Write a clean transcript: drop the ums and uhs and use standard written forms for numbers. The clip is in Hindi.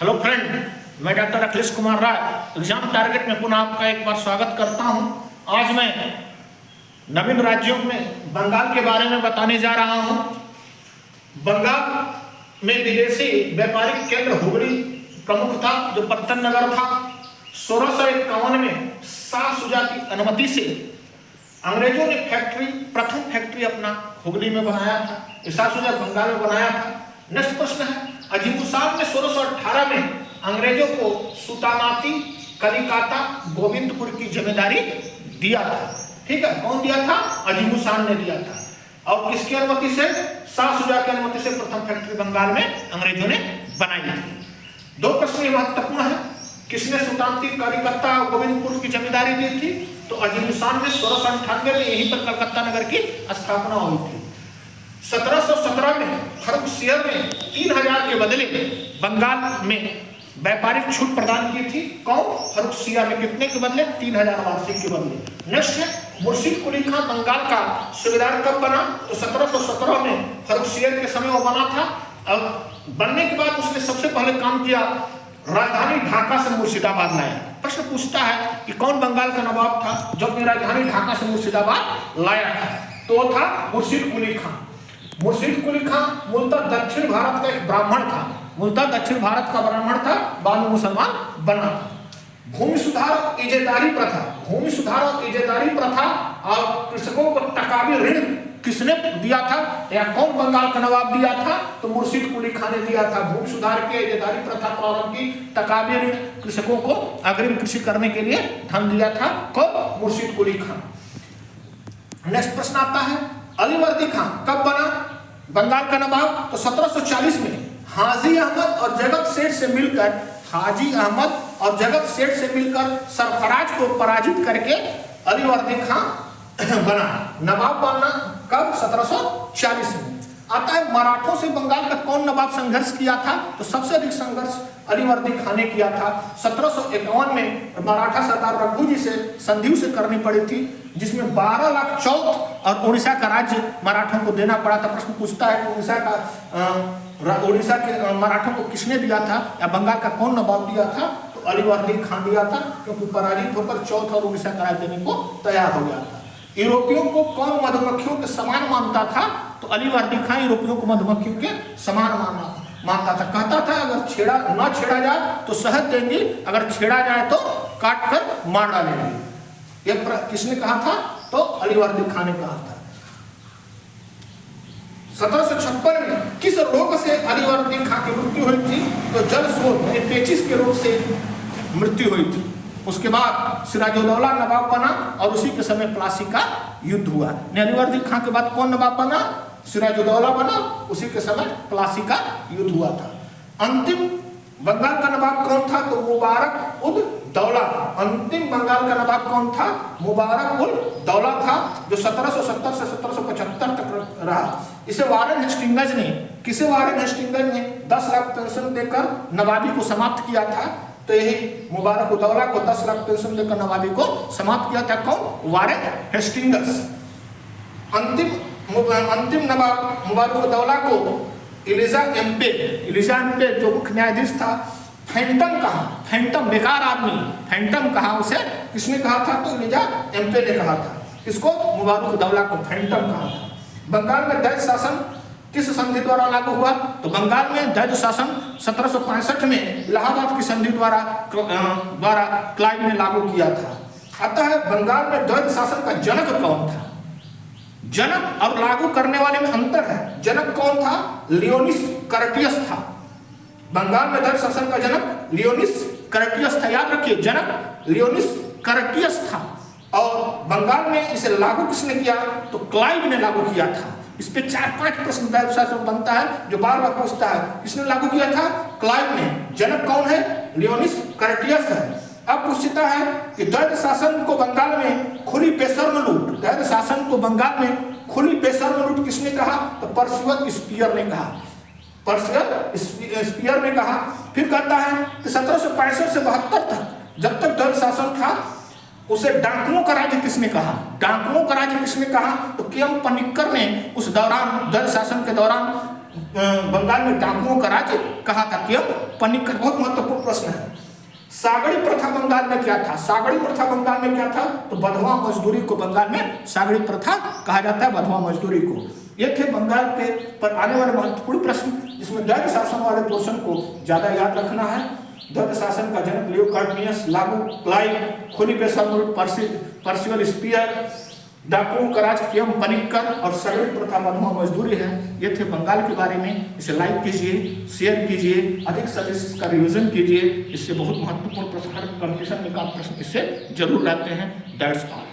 हेलो फ्रेंड, मैं doctor Akhilesh Kumar Rai exam target में पुनः आपका एक बार स्वागत करता हूं। आज मैं नवीन राज्यों में बंगाल के बारे में बताने जा रहा हूं। बंगाल में विदेशी व्यापारिक केंद्र हुगली प्रमुख था, जो पत्तन नगर था। 1651 में शाह शुजा की अनुमति से अंग्रेजों ने प्रथम फैक्ट्री अपना हुगली में बनाया था। शाह शुजा बंगाल में बनाया था। नेक्स्ट प्रश्न है, अजीमुसान ने 1618 में अंग्रेजों को सुल्तानाती कलिकाता गोविंदपुर की जिम्मेदारी दिया था। ठीक है, कौन दिया था? अजीमुसान ने दिया था। और किसकी अनुमति से? शाह शुजा की अनुमति से प्रथम फैक्ट्री बंगाल में अंग्रेजों ने बनाई थी। दो प्रश्न महत्वपूर्ण है, किसने सुल्तानाती कलिकत्ता गोविंदपुर की जिम्मेदारी दी थी? तो अजीमुसान ने 1698 में यहीं पर कलकत्ता नगर की स्थापना हुई थी। 1717 में फर्रुखसियर ने 3000 के बदले बंगाल में व्यापारिक छूट प्रदान की थी। कौन? फर्रुखसियर में। कितने के बदले? 3000 वार्षिक के बदले। नेक्स्ट है, मुर्शिद कुली खान बंगाल का सूबेदार कब बना? तो 1717 में फर्रुखसियर के समय वो बना था। और बनने के बाद उसने सबसे पहले काम किया, राजधानी ढाका से मुर्शिदाबाद लाया। प्रश्न पूछता है कि कौन बंगाल का नवाब था जो अपनी राजधानी ढाका से मुर्शिदाबाद लाया था? तो वो था मुर्शिद कुली खान। मुर्शिद कुली खान मूलतः दक्षिण भारत का एक ब्राह्मण था। मूलतः दक्षिण भारत का ब्राह्मण था, बाद में मुसलमान बना था। भूमि सुधार और इजेदारी प्रथा और कृषकों को तकाबी ऋण किसने दिया था, या कौन बंगाल का नवाब दिया था? तो मुर्शिद कुली खान ने दिया था। भूमि सुधार के, इजेदारी प्रथा प्रारंभ की, तकाबी ऋण, कृषकों को अग्रिम कृषि करने के लिए धन दिया था। कौन? मुर्शिद कुली खान। नेक्स्ट प्रश्न आता है, अलीवर्दी खान कब बना बंगाल का नवाब? तो 1740 में हाजी अहमद और जगत सेठ से मिलकर सरफराज को पराजित करके अलीवर्दी खान बना। नवाब बनना कब? 1740 में। आता है, मराठों से बंगाल का कौन नवाब संघर्ष किया था? तो सबसे अधिक संघर्ष अलीवर्दी खान ने किया था। 1751 में मराठा सरदार रघु जी से संधि से करनी पड़ी थी, जिसमें 12 लाख चौथ और उड़ीसा का राज्य मराठों को देना पड़ा था। प्रश्न पूछता है कि उड़ीसा के मराठों को किसने दिया था, या बंगाल का कौन नवाब दिया था? तो अलीवर्दी खान दिया था, क्योंकि पराजित होकर चौथ और उड़ीसा का राज्य देने को तैयार हो गया था। यूरोपियों को कौन मधुमक्खियों के समान मानता था? तो अलीवर्दी खान यूरोपियों को मधुमक्खियों के समान मानता था। कहता था अगर न छेड़ा जाए तो शहद देंगे, अगर छेड़ा जाए तो काट कर मार डालेंगे। यह किसने कहा था? तो अलीवर्दी खान ने कहा था। 1756 में किस रोग से अलीवर्दी खान की मृत्यु हुई थी? तो जलशोथ पेचिस के रोग से मृत्यु हुई थी। उसके बाद सिराजुद्दौला नवाब बना और उसी के समय प्लासी का युद्ध हुआ। अलीवर्दी खान के बाद कौन नवाब बना? सिराजुद्दौला बना, उसी के समय प्लासी का युद्ध हुआ था। अंतिम बंगाल का नवाब कौन था? तो मुबारक उद दौला। अंतिम बंगाल का नवाब कौन था? मुबारक उद दौला था, जो 1770 से 1775 तक रहा। इसे वारेन हेस्टिंग्स ने 10 लाख पेंशन देकर नवाबी को समाप्त किया था। तो यही मुबारक उदौला को 10 लाख पेंशन देकर नवाबी को समाप्त किया था। कौन? Warren Hastings. अंतिम नवाब मुबारक उदौला को एलिजा एम्पे जो मुख्य न्यायाधीश था, फैंटम बेकार आदमी फैंटम कहा उसे। किसने कहा था? तो एलिजा एम्पे ने कहा था। इसको मुबारक उदौला को फैंटम कहा था। बंगाल में दैत्य शासन किस संधि द्वारा लागू हुआ? तो बंगाल में दैत्य शासन 1765 में इलाहाबाद की संधि द्वारा क्लाइव ने लागू किया था। आता है, बंगाल में दैत्य शासन का जनक कौन था? जनक और लागू करने वाले में अंतर है। जनक कौन था? लियोनिस कर्टियस था। बंगाल में दैत्य शासन का जनक लियोनिस कर्टियस था। याद रखिए, जनक लियोनिस कर्टियस था। और बंगाल में इसे लागू किसने किया? तो क्लाइव ने लागू किया था। इस पे 4-5 प्रश्न दैत्य शासन बनता है, जो बार बार पूछता है। किसने लागू किया था? क्लाइव ने। जनक कौन है? लियोनिस कर्टियस है। अब पूछता है कि दैत्य शासन को बंगाल में खुली बेशर्म लूट किसने कहा? तो पर्सिवल स्पीयर ने कहा। फिर कहता है कि 1765 से 72 तक जब तक दैत्य शासन था, उसे डाकुओं का राज्य किसने कहा? तो के.एम. पनिक्कर ने उस दौरान दैत्य शासन के दौरान बंगाल में डाकुओं का राज्य कहा था? केम पनिक्कर। बहुत महत्वपूर्ण प्रश्न है। सागड़ी प्रथा बंगाल में क्या था? सागड़ी प्रथा बंगाल में क्या था? तो बंधुआ मजदूरी को बंगाल में सागड़ी प्रथा कहा जाता है, बंधुआ मजदूरी को। ये थे बंगाल के पर आने वाले महत्वपूर्ण प्रश्न, जिसमें द्वैध शासन वाले पोर्शन को ज्यादा याद रखना है। द्वैध शासन का जनक लियोकार्डियस, लागू, क्लाइव, खोली बेसामुर, पर्सिवल स्पीयर, डाकुओं का राज केम पनिक्कर और सगड़ी प्रथा बंधुआ मजदूरी है। ये थे बंगाल के बारे में। इसे लाइक कीजिए, शेयर कीजिए, अधिक से अधिक इसका रिविजन कीजिए। इससे बहुत महत्वपूर्ण प्रश्न, हर कंपटीशन में का प्रश्न इससे जरूर लाते हैं। That's all.